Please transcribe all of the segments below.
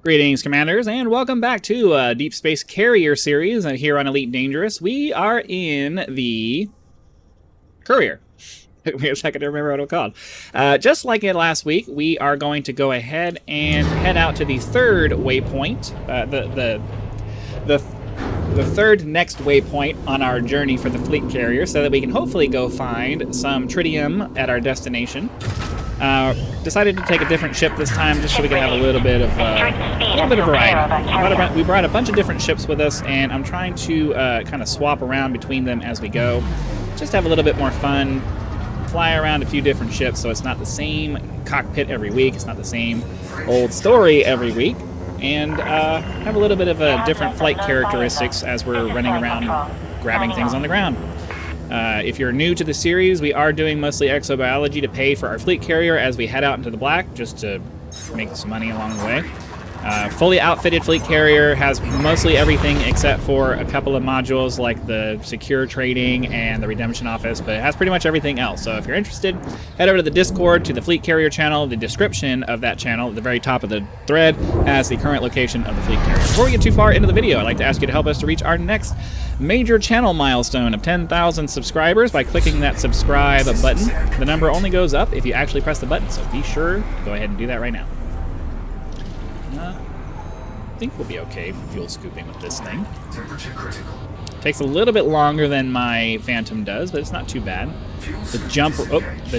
Greetings, Commanders, and welcome back to Deep Space Carrier series here on Elite Dangerous. We are in the Courier. Took me a second to remember what it was called. Just like it last week, we are going to go ahead and head out to the third waypoint, the third next waypoint on our journey for the fleet carrier, so that we can hopefully go find some tritium at our destination. Decided to take a different ship this time, just so we can have a little bit of variety. We brought a bunch of different ships with us, and I'm trying to kind of swap around between them as we go. Just have a little bit more fun, fly around a few different ships, so it's not the same cockpit every week, it's not the same old story every week, and have a little bit of different flight characteristics as we're running around grabbing things on the ground. If you're new to the series, we are doing mostly exobiology to pay for our fleet carrier as we head out into the black, just to make some money along the way. Fully outfitted fleet carrier has mostly everything except for a couple of modules like the secure trading and the redemption office, but it has pretty much everything else. So if you're interested, head over to the Discord, to the fleet carrier channel. The description of that channel at the very top of the thread has the current location of the fleet carrier. Before we get too far into the video, I'd like to ask you to help us to reach our next major channel milestone of 10,000 subscribers by clicking that subscribe button. The number only goes up if you actually press the button, so be sure to go ahead and do that right now. I think we'll be okay fuel scooping with this thing. Temperature critical. Takes a little bit longer than my Phantom does, but it's not too bad. The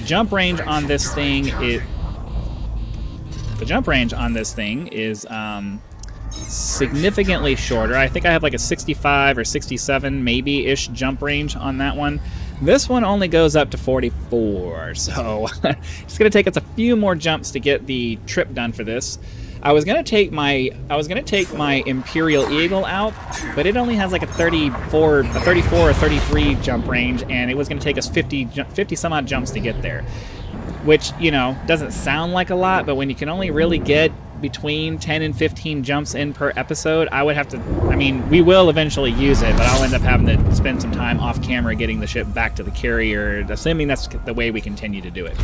jump range on this thing is significantly shorter. I think I have like a 65 or 67 maybe-ish jump range on that one. This one only goes up to 44, so it's going to take us a few more jumps to get the trip done for this. I was gonna take my Imperial Eagle out, but it only has like a 34 or 33 jump range, and it was gonna take us 50 some odd jumps to get there, which, you know, doesn't sound like a lot, but when you can only really get between 10 and 15 jumps in per episode, we will eventually use it, but I'll end up having to spend some time off camera getting the ship back to the carrier, assuming that's the way we continue to do it.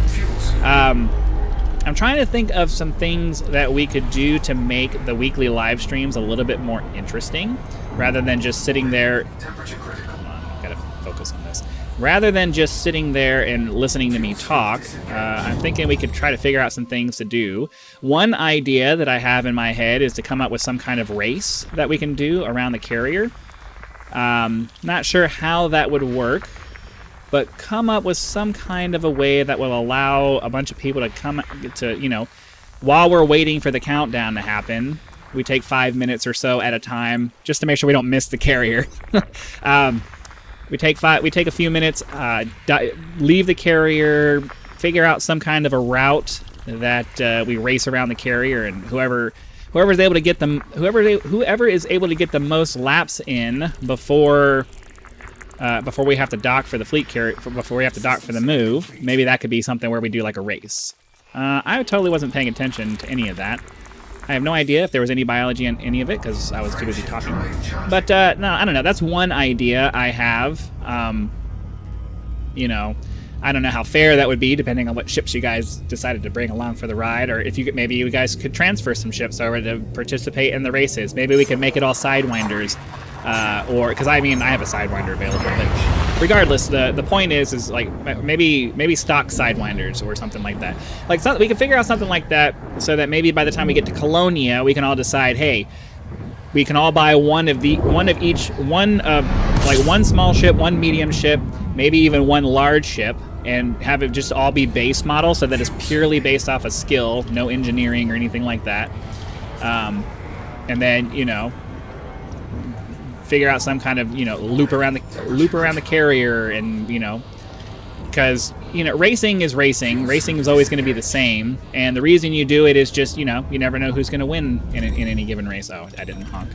I'm trying to think of some things that we could do to make the weekly live streams a little bit more interesting, rather than just sitting there. Hold on, gotta focus on this. Rather than just sitting there and listening to me talk, I'm thinking we could try to figure out some things to do. One idea that I have in my head is to come up with some kind of race that we can do around the carrier. Not sure how that would work, but come up with some kind of a way that will allow a bunch of people to come to, you know, while we're waiting for the countdown to happen, we take 5 minutes or so at a time just to make sure we don't miss the carrier. We take a few minutes, leave the carrier, figure out some kind of a route that we race around the carrier, and whoever is able to get the most laps in before we have to dock for the fleet carrier, before we have to dock for the move, maybe that could be something where we do like a race. I totally wasn't paying attention to any of that. I have no idea if there was any biology in any of it, because I was too busy talking. But, no, I don't know. That's one idea I have. You know, I don't know how fair that would be, depending on what ships you guys decided to bring along for the ride, or if maybe you guys could transfer some ships over to participate in the races. Maybe we could make it all Sidewinders. Or, because I have a Sidewinder available, but regardless, the point is like maybe stock Sidewinders or something like that. Like, we can figure out something like that, so that maybe by the time we get to Colonia, we can all decide, hey, we can all buy one of one small ship, one medium ship, maybe even one large ship, and have it just all be base model, so that it's purely based off of skill, no engineering or anything like that. And then, you know, figure out some kind of, you know, loop around the carrier, and, you know, because, you know, racing is always going to be the same, and the reason you do it is just, you know, you never know who's going to win in any given race. Oh, I didn't honk.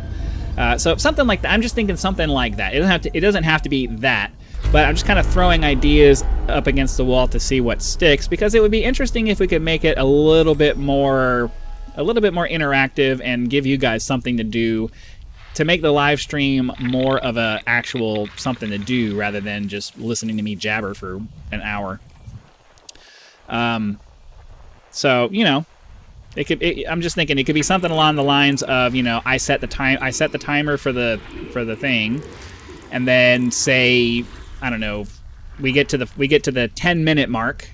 So something like that. I'm just thinking something like that. It doesn't have to be that, but I'm just kind of throwing ideas up against the wall to see what sticks, because it would be interesting if we could make it a little bit more interactive and give you guys something to do, to make the live stream more of a actual something to do, rather than just listening to me jabber for an hour. So, you know, I'm just thinking it could be something along the lines of, you know, I set the timer for the thing, and then say, I don't know, we get to the 10-minute mark,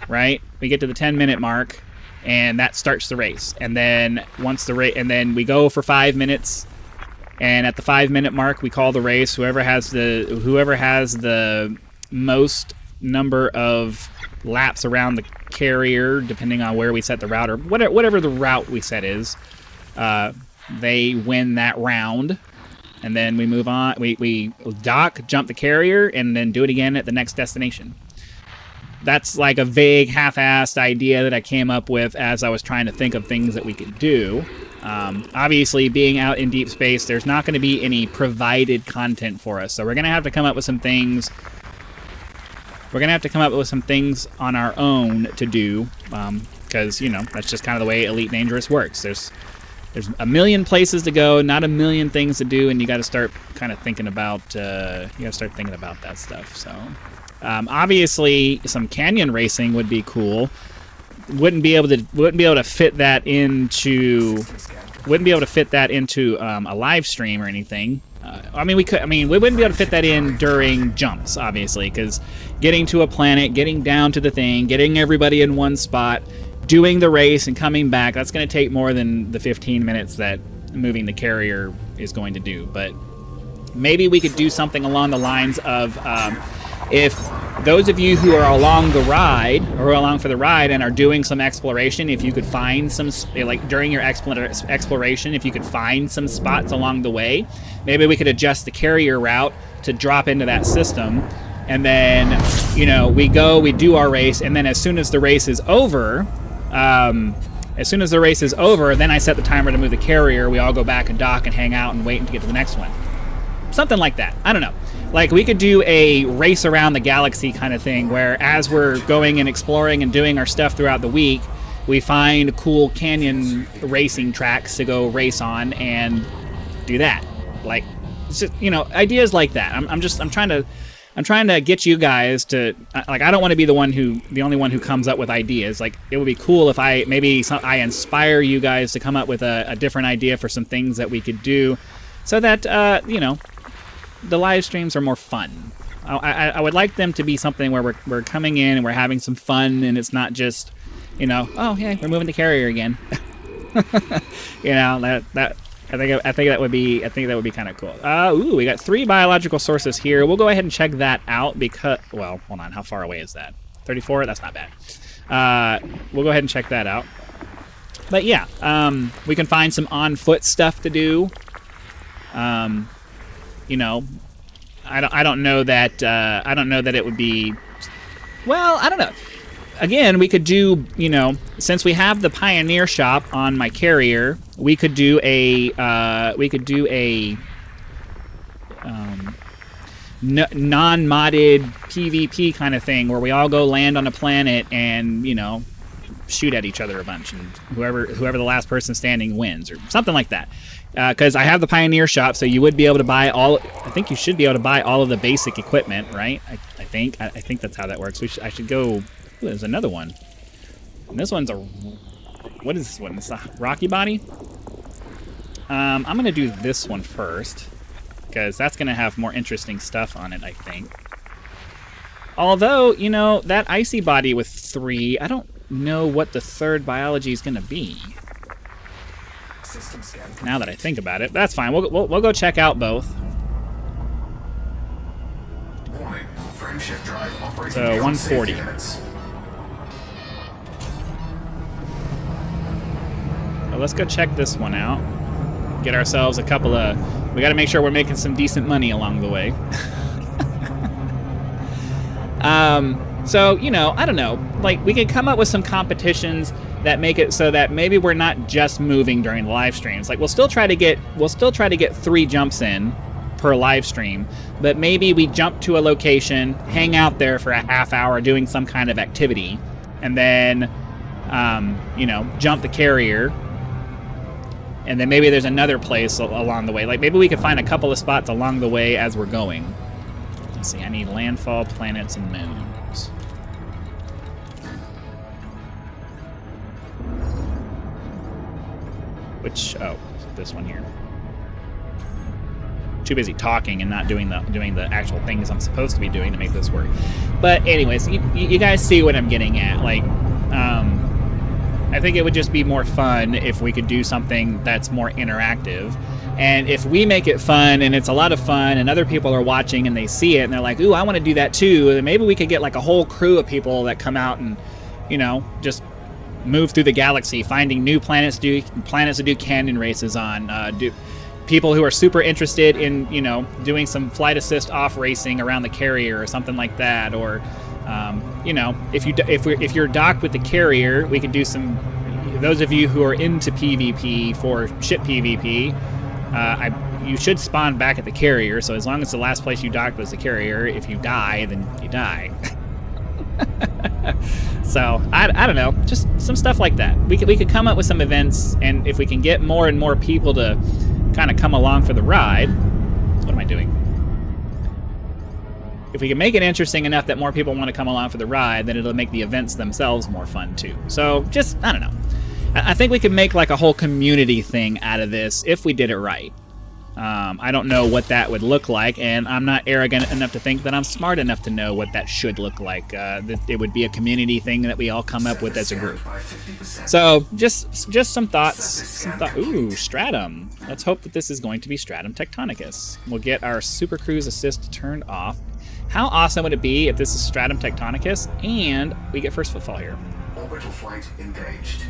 right? We get to the 10-minute mark, and that starts the race. And then and then we go for 5 minutes, and at the 5-minute mark we call the race. Whoever has the most number of laps around the carrier, depending on where we set the route, or whatever the route we set is, they win that round. And then we move on. We dock, jump the carrier, and then do it again at the next destination. That's like a vague, half-assed idea that I came up with as I was trying to think of things that we could do. Obviously, being out in deep space, there's not going to be any provided content for us, so we're going to have to come up with some things. We're going to have to come up with some things on our own to do, because, you know, that's just kind of the way Elite Dangerous works. There's a million places to go, not a million things to do, and you got to start kind of thinking about that stuff. So, obviously, some canyon racing would be cool. Wouldn't be able to fit that into a live stream or anything. I mean, we wouldn't be able to fit that in during jumps, obviously, because getting to a planet, getting down to the thing, getting everybody in one spot, doing the race and coming back, that's going to take more than the 15 minutes that moving the carrier is going to do. But maybe we could do something along the lines of, if those of you who are along the ride, or along for the ride and are doing some exploration, if you could find some, like during your exploration, if you could find some spots along the way, maybe we could adjust the carrier route to drop into that system. And then, you know, we do our race, and then as soon as the race is over, then I set the timer to move the carrier. We all go back and dock and hang out and wait to get to the next one. Something like that. I don't know. Like, we could do a race around the galaxy kind of thing, where as we're going and exploring and doing our stuff throughout the week, we find cool canyon racing tracks to go race on and do that. Like, it's just, you know, ideas like that. I'm trying to get you guys to, like, I don't want to be the only one who comes up with ideas. Like, it would be cool if I inspire you guys to come up with a different idea for some things that we could do, so that, you know, the live streams are more fun. I would like them to be something where we're coming in and we're having some fun, and it's not just, you know, oh yeah, we're moving the carrier again. You know, I think that would be kind of cool. Ooh, we got 3 biological sources here. We'll go ahead and check that out because, well, hold on, how far away is that? 34? That's not bad. We'll go ahead and check that out. But yeah, we can find some on-foot stuff to do. You know, I don't know that it would be, well, I don't know. Again, we could do, you know, since we have the Pioneer shop on my carrier, we could do a non-modded PvP kind of thing, where we all go land on a planet and, you know, shoot at each other a bunch, and whoever the last person standing wins, or something like that. Because I have the Pioneer shop, so you would be able to buy I think you should be able to buy all of the basic equipment, right? I think that's how that works. I should go. Ooh, there's another one. And this one's what is this one? It's a Rocky Body. I'm gonna do this one first, because that's gonna have more interesting stuff on it, I think. Although, you know, that Icy Body with 3, I don't know what the third biology is gonna be. Now that I think about it, that's fine. We'll go check out both. So 140. Well, let's go check this one out. Get ourselves a couple of. We got to make sure we're making some decent money along the way. So, you know, I don't know. Like, we could come up with some competitions that make it so that maybe we're not just moving during the live streams. Like, we'll still try to get 3 jumps in per live stream, but maybe we jump to a location, hang out there for a half hour doing some kind of activity, and then, you know, jump the carrier, and then maybe there's another place along the way. Like, maybe we could find a couple of spots along the way as we're going. Let's see, I need landfall, planets, and moons. Which, oh, this one here. Too busy talking and not doing the actual things I'm supposed to be doing to make this work. But anyways, you guys see what I'm getting at. Like, I think it would just be more fun if we could do something that's more interactive. And if we make it fun and it's a lot of fun and other people are watching and they see it and they're like, ooh, I want to do that too, then maybe we could get like a whole crew of people that come out and, you know, just move through the galaxy, finding new planets to do canyon races on, people who are super interested in, you know, doing some flight assist off racing around the carrier or something like that, or you know, if you're docked with the carrier, we could do some. Those of you who are into PvP for ship PvP, you should spawn back at the carrier. So as long as the last place you docked was the carrier, if you die, then you die. So I don't know, just some stuff like that. We could come up with some events, and if we can get more and more people to kind of come along for the ride. What am I doing? If we can make it interesting enough that more people want to come along for the ride, then it'll make the events themselves more fun too. So just, I don't know. I think we could make like a whole community thing out of this if we did it right. I don't know what that would look like, and I'm not arrogant enough to think that I'm smart enough to know what that should look like. That it would be a community thing that we all come up with as a group. So just some thoughts. Ooh, Stratum. Let's hope that this is going to be Stratum Tectonicus. We'll get our Super Cruise Assist turned off. How awesome would it be if this is Stratum Tectonicus and we get first footfall here? Orbital flight engaged.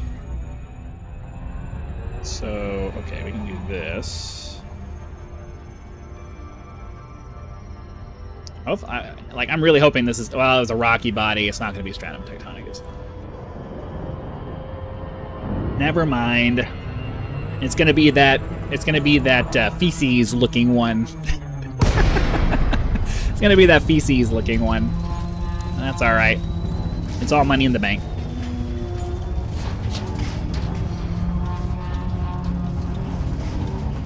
So, okay, we can do this. I'm really hoping this is, well, it was a rocky body. It's not going to be Stratum Tectonicus. Never mind. It's going to be that feces looking one. It's going to be that feces looking one. That's all right. It's all money in the bank.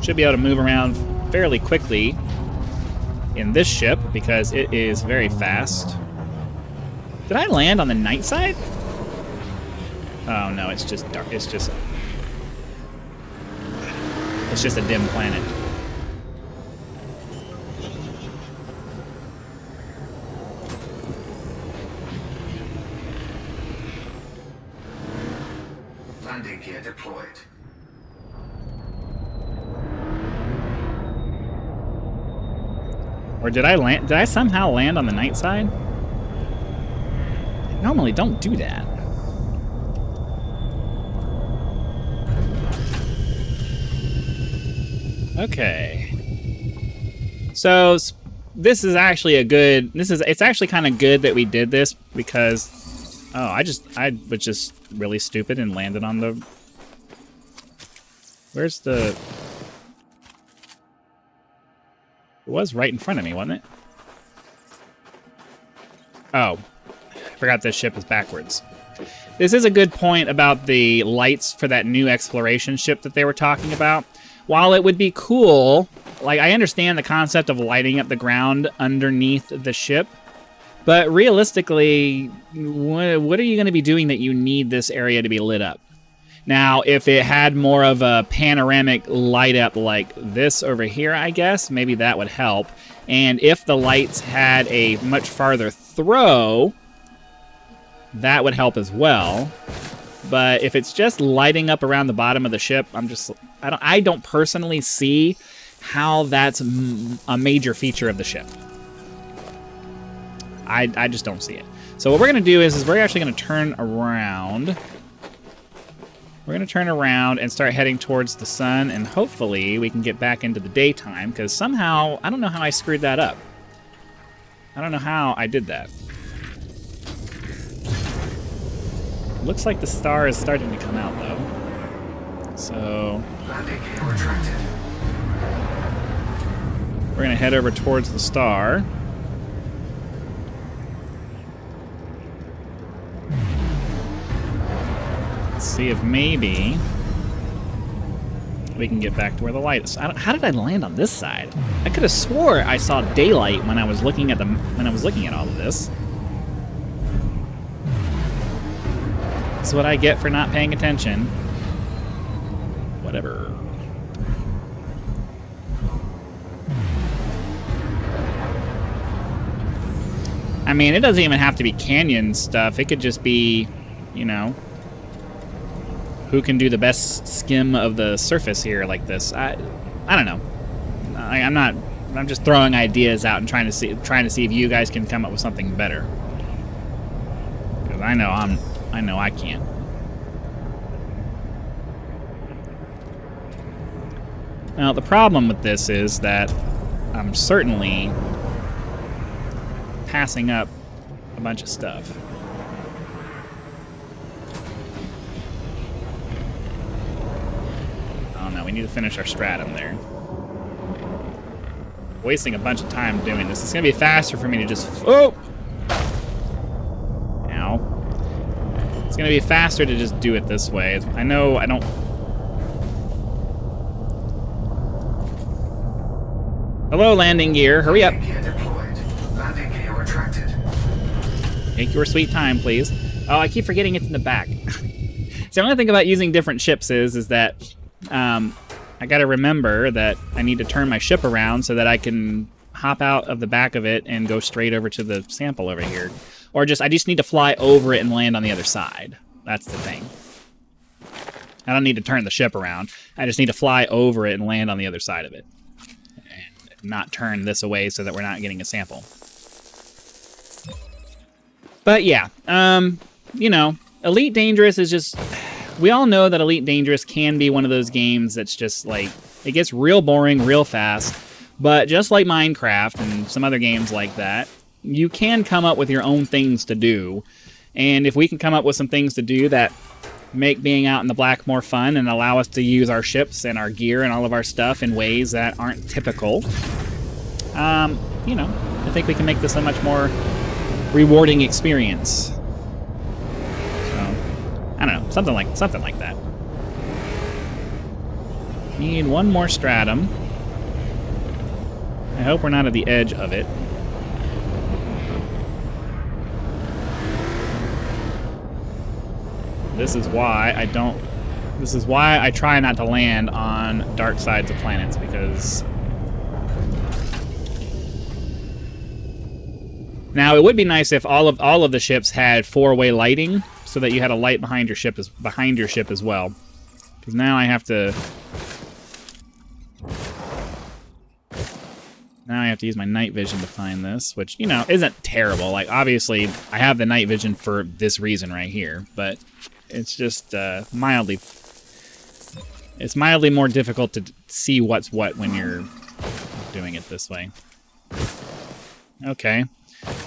Should be able to move around fairly quickly in this ship because it is very fast. Did I land on the night side? Oh no, it's just dark. It's just a dim planet. Landing gear deployed. Or did I somehow land on the night side? I normally don't do that. Okay. So this is actually it's actually kind of good that we did this because I was just really stupid and landed on the, where's the, it was right in front of me, wasn't it? Oh, I forgot this ship is backwards. This is a good point about the lights for that new exploration ship that they were talking about. While it would be cool, like I understand the concept of lighting up the ground underneath the ship, but realistically, what are you going to be doing that you need this area to be lit up? Now, if it had more of a panoramic light up like this over here, I guess, maybe that would help. And if the lights had a much farther throw, that would help as well. But if it's just lighting up around the bottom of the ship, I don't personally see how that's a major feature of the ship. I just don't see it. So what we're going to do is we're actually going to turn around. We're going to turn around and start heading towards the sun, and hopefully we can get back into the daytime, because somehow, I don't know how I screwed that up. I don't know how I did that. Looks like the star is starting to come out, though. So we're going to head over towards the star. Let's see if maybe we can get back to where the light is. How did I land on this side? I could have swore I saw daylight when I was looking at all of this. This is what I get for not paying attention. whatever. I mean, it doesn't even have to be canyon stuff. It could just be, you know, who can do the best skim of the surface here like this. I don't know. I'm just throwing ideas out and trying to see if you guys can come up with something better. Because I know I can't. Now the problem with this is that I'm certainly passing up a bunch of stuff. Oh no, we need to finish our stratum there. Wasting a bunch of time doing this. It's gonna be faster for me to just... Oh! Ow. It's gonna be faster to just do it this way. I know I don't... Hello, landing gear. Hurry up. Landing gear deployed. Landing gear retracted. Take your sweet time, please. Oh, I keep forgetting it's in the back. So the only thing about using different ships is that I gotta remember that I need to turn my ship around so that I can hop out of the back of it and go straight over to the sample over here. Or I just need to fly over it and land on the other side. That's the thing. I don't need to turn the ship around. I just need to fly over it and land on the other side of it. And not turn this away so that we're not getting a sample. But yeah, you know, Elite Dangerous is just... We all know that Elite Dangerous can be one of those games that's just like, it gets real boring real fast, but just like Minecraft and some other games like that, you can come up with your own things to do. And if we can come up with some things to do that make being out in the black more fun and allow us to use our ships and our gear and all of our stuff in ways that aren't typical, you know, I think we can make this a much more rewarding experience. I don't know, something like that. Need one more stratum. I hope we're not at the edge of it. This is why I try not to land on dark sides of planets, because now it would be nice if all of the ships had four-way lighting, so that you had a light behind your ship as well. Because now I have to use my night vision to find this, which, you know, isn't terrible. Like, obviously I have the night vision for this reason right here, but it's just mildly more difficult to see what's what when you're doing it this way. Okay.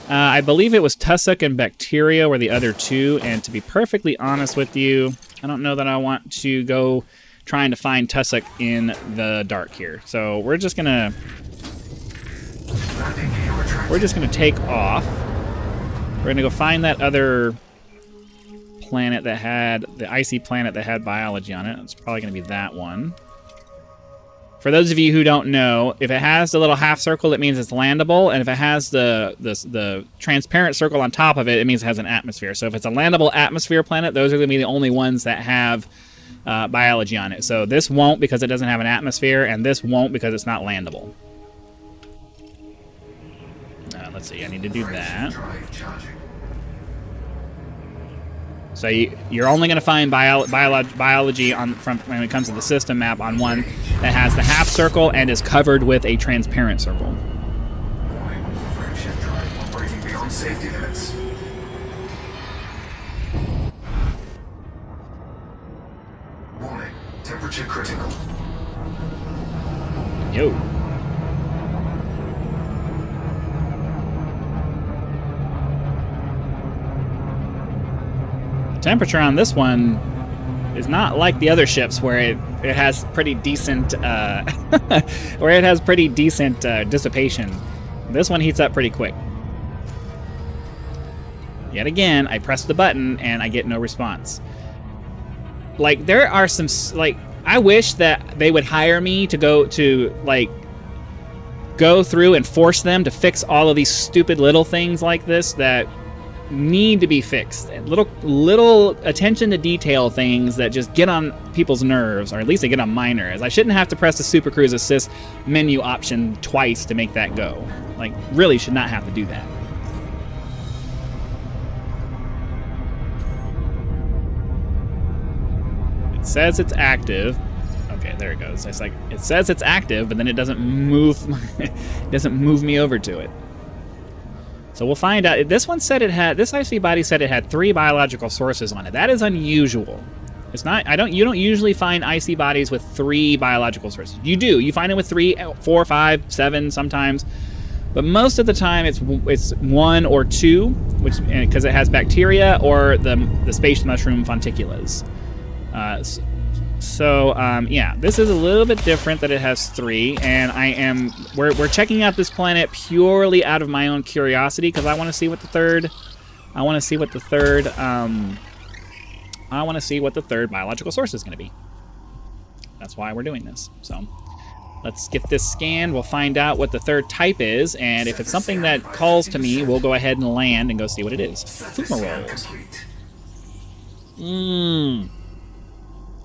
I believe it was Tussock and Bacteria were the other two, and to be perfectly honest with you, I don't know that I want to go trying to find Tussock in the dark here. So we're just gonna take off. We're gonna go find that other planet that had the icy planet that had biology on it. It's probably gonna be that one. For those of you who don't know, if it has the little half circle, it means it's landable, and if it has the transparent circle on top of it, it means it has an atmosphere. So if it's a landable atmosphere planet, those are going to be the only ones that have biology on it. So this won't because it doesn't have an atmosphere, and this won't because it's not landable. Let's see, I need to do that. So you're only going to find biology when it comes to the system map on one that has the half circle and is covered with a transparent circle. Frameshift drive operating beyond safety limits. Warning, temperature critical. Yo. Temperature on this one is not like the other ships where it has pretty decent dissipation. This one heats up pretty quick. Yet again, I press the button and I get no response. Like, there are some, like, I wish that they would hire me to go through and force them to fix all of these stupid little things like this that need to be fixed. Little attention to detail things that just get on people's nerves, or at least they get on my nerves. I shouldn't have to press the Super Cruise Assist menu option twice to make that go. Like, really should not have to do that. It says it's active. Okay, there it goes. It's like, it says it's active, but then it doesn't move. It doesn't move me over to it. So we'll find out. This one said it had. This IC body said it had 3 biological sources on it. That is unusual. It's not. You don't usually find IC bodies with 3 biological sources. You do. You find it with 3, 4, 5, 7 sometimes. But most of the time, it's 1 or 2, which because it has bacteria or the space mushroom fonticulas. Yeah, this is a little bit different that it has 3, and we're checking out this planet purely out of my own curiosity because I want to see what the third biological source is going to be. That's why we're doing this. So let's get this scanned. We'll find out what the third type is, and if it's something that calls to me, we'll go ahead and land and go see what it is. Fumaroles.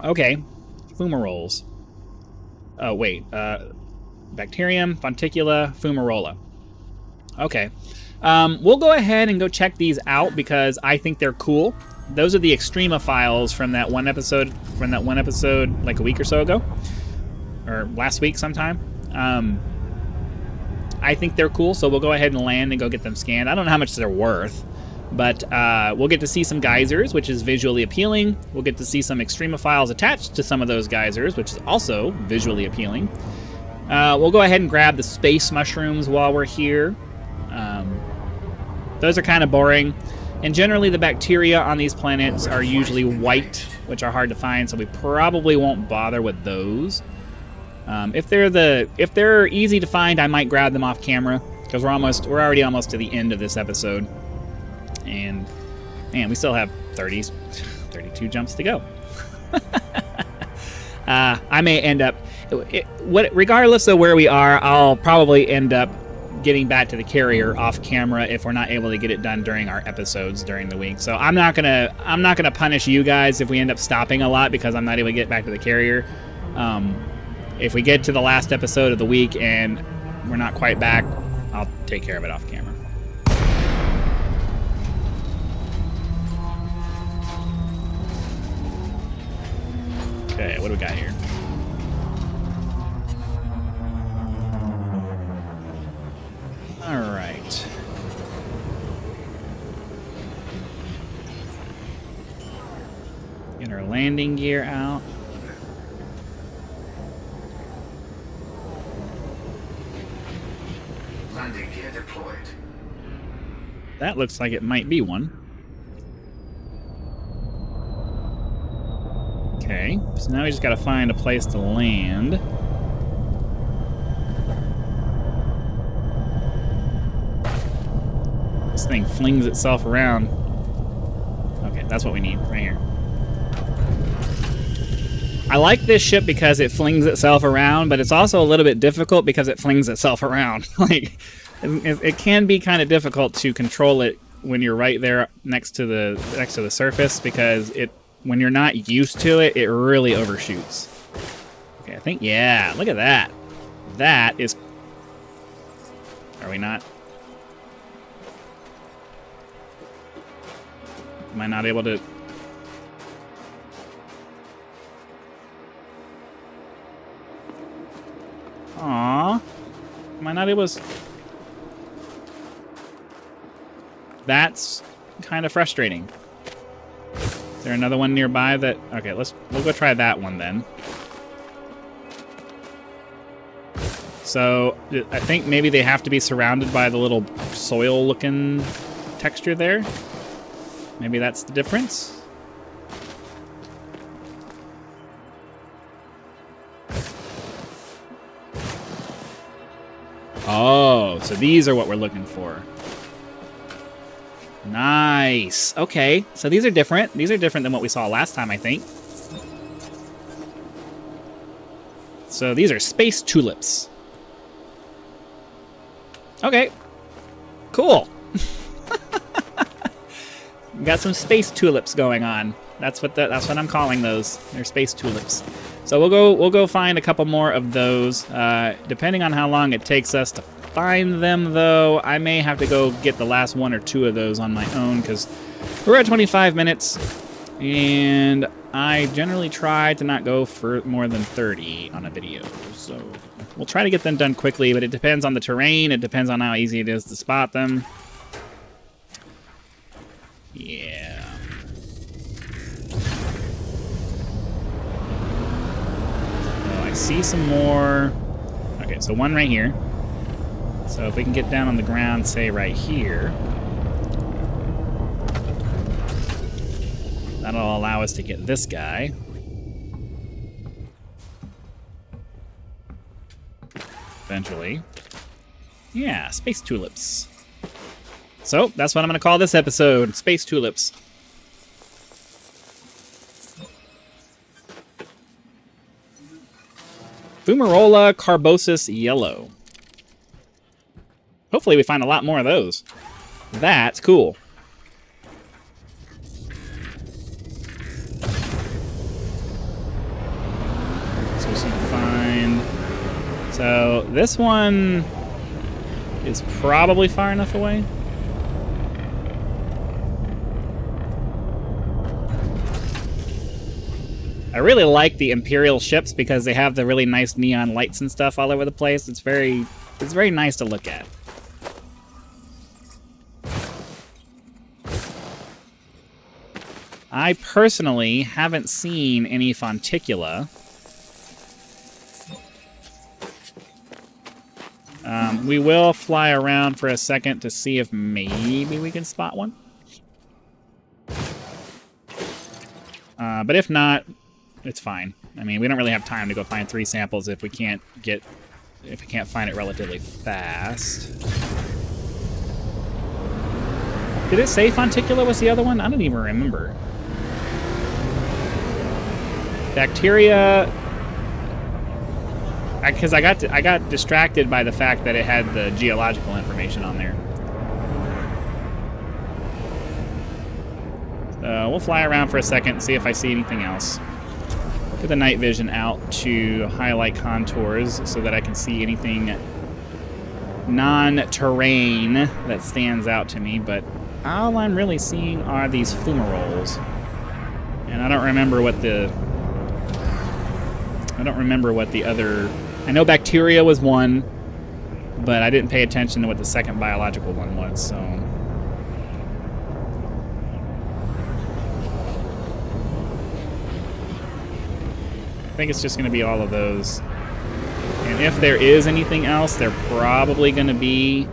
Okay, fumaroles. Oh, wait. Bacterium, Fonticula, fumarola. Okay. We'll go ahead and go check these out because I think they're cool. Those are the Extrema files from that one episode, like a week or so ago. Or last week sometime. I think they're cool, so we'll go ahead and land and go get them scanned. I don't know how much they're worth. But we'll get to see some geysers, which is visually appealing. We'll get to see some Extrema files attached to some of those geysers, which is also visually appealing. We'll go ahead and grab the space mushrooms while we're here. Those are kind of boring. And generally the bacteria on these planets are usually white, which are hard to find, so we probably won't bother with those. If they're easy to find, I might grab them off camera, because we're already almost to the end of this episode. And man, we still have 32 jumps to go. I may end up, regardless of where we are, I'll probably end up getting back to the carrier off camera if we're not able to get it done during our episodes during the week. So I'm not gonna punish you guys if we end up stopping a lot because I'm not able to get back to the carrier. If we get to the last episode of the week and we're not quite back, I'll take care of it off camera. Okay, what do we got here? All right. Get our landing gear out. Landing gear deployed. That looks like it might be one. Okay, so now we just gotta find a place to land. This thing flings itself around. Okay, that's what we need, right here. I like this ship because it flings itself around, but it's also a little bit difficult because it flings itself around. Like, it can be kind of difficult to control it when you're right there next to the surface because when you're not used to it, it really overshoots. Okay, I think, yeah, look at that. That is... Are we not? Am I not able to... Aww. Am I not able to... That's kind of frustrating. Is there another one nearby that... Okay, we'll go try that one then. So, I think maybe they have to be surrounded by the little soil-looking texture there. Maybe that's the difference. Oh, so these are what we're looking for. Nice. Okay, so these are different. These are different than what we saw last time, I think. So these are space tulips. Okay. Cool. We got some space tulips going on. That's what I'm calling those. They're space tulips. So we'll go find a couple more of those. Depending on how long it takes us to find them, though, I may have to go get the last 1 or 2 of those on my own because we're at 25 minutes, and I generally try to not go for more than 30 on a video. So we'll try to get them done quickly, but it depends on the terrain. It depends on how easy it is to spot them. Yeah. Oh, I see some more. Okay, so one right here. So if we can get down on the ground, say right here, that'll allow us to get this guy. Eventually. Yeah, space tulips. So that's what I'm going to call this episode, Space Tulips. Fumarola carbosus yellow. Hopefully we find a lot more of those. That's cool. So we should find... So this one is probably far enough away. I really like the Imperial ships because they have the really nice neon lights and stuff all over the place. It's very nice to look at. I personally haven't seen any Fonticula. We will fly around for a second to see if maybe we can spot one. But if not, it's fine. I mean, we don't really have time to go find 3 samples if we can't find it relatively fast. Did it say Fonticula was the other one? I don't even remember. Bacteria, because I got distracted by the fact that it had the geological information on there. We'll fly around for a second and see if I see anything else. Put the night vision out to highlight contours so that I can see anything non-terrain that stands out to me, but all I'm really seeing are these fumaroles. And I don't remember what the other... I know bacteria was one, but I didn't pay attention to what the second biological one was, so... I think it's just going to be all of those. And if there is anything else, they're probably going to be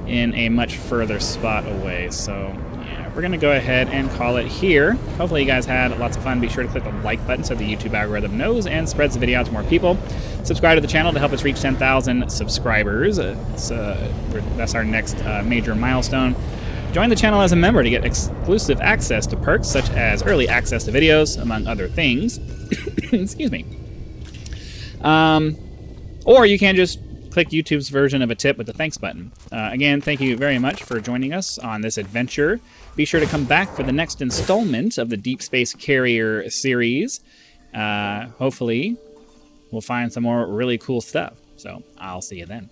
in a much further spot away. So, yeah, we're going to go ahead and call it here. Hopefully you guys had lots of fun. Be sure to click the like button so the YouTube algorithm knows and spreads the video out to more people. Subscribe to the channel to help us reach 10,000 subscribers. That's our next major milestone. Join the channel as a member to get exclusive access to perks such as early access to videos, among other things. Excuse me. Or you can just click YouTube's version of a tip with the thanks button. Again, thank you very much for joining us on this adventure. Be sure to come back for the next installment of the Deep Space Carrier series. Hopefully, we'll find some more really cool stuff. So, I'll see you then.